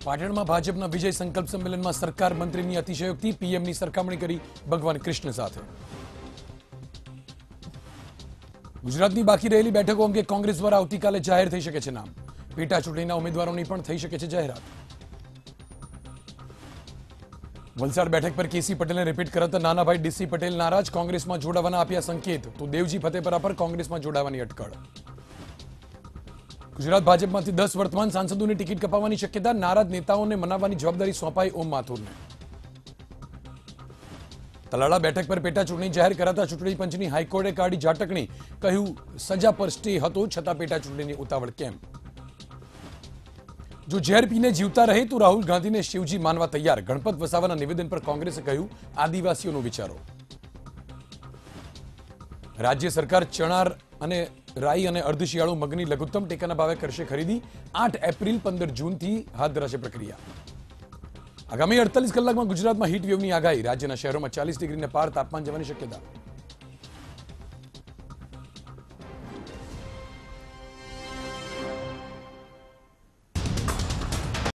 પાટણમાં ભાજપના વિજય સંકલ્પ સંમેલનમાં સરકાર મંત્રીની અતિશયોક્તિ, પીએમની સરખામણી કરી ભગવાન કૃષ્ણ સાથે. ગુજરાતની બાકી રહેલી બેઠકો અંગે કોંગ્રેસ દ્વારા આવતીકાલે જાહેર થઈ શકે છે નામ. પેટા ચૂંટણીના ઉમેદવારોની પણ થઈ શકે છે જાહેરાત. વલસાડ બેઠક પર કેસી પટેલને રિપીટ કરાતા નાનાભાઈ ડીસી પટેલ નારાજ. કોંગ્રેસમાં જોડાવાના આપ્યા સંકેત, તો દેવજી ફતેપરા પર કોંગ્રેસમાં જોડાવાની અટકળ. ગુજરાત ભાજપમાંથી 10 વર્તમાન સાંસદોની ટિકિટ કપાવવાની શક્યતા. નારાજ નેતાઓને મનાવવાની જવાબદારી સોંપાઈ ઓમ માથુરને. તલાળા બેઠક પર પેટા ચૂંટણી જાહેર કરાતા ચૂંટણી પંચની હાઈકોર્ટે કાઢી ઝાટકણી. કહ્યું સજા પર સ્ટે હતો છતાં પેટા ચૂંટણીની ઉતાવળ કેમ? જો ઝેર પીને જીવતા રહે તો રાહુલ ગાંધીને શિવજી માનવા તૈયાર. ગણપત વસાવાના નિવેદન પર કોંગ્રેસે કહ્યું આદિવાસીઓનો વિચારો. રાજ્ય સરકાર ચણા અને રાઈ અને અર્ધશિયાળુ મગની લઘુત્તમ ટેકાના ભાવે કરશે ખરીદી. 8 એપ્રિલ 15 જૂનથી હાથ ધરાશે પ્રક્રિયા. આગામી 48 કલાકમાં ગુજરાતમાં હીટ વેવની આગાહી. રાજ્યના શહેરોમાં 40 ડિગ્રીને પાર તાપમાન જવાની શક્યતા.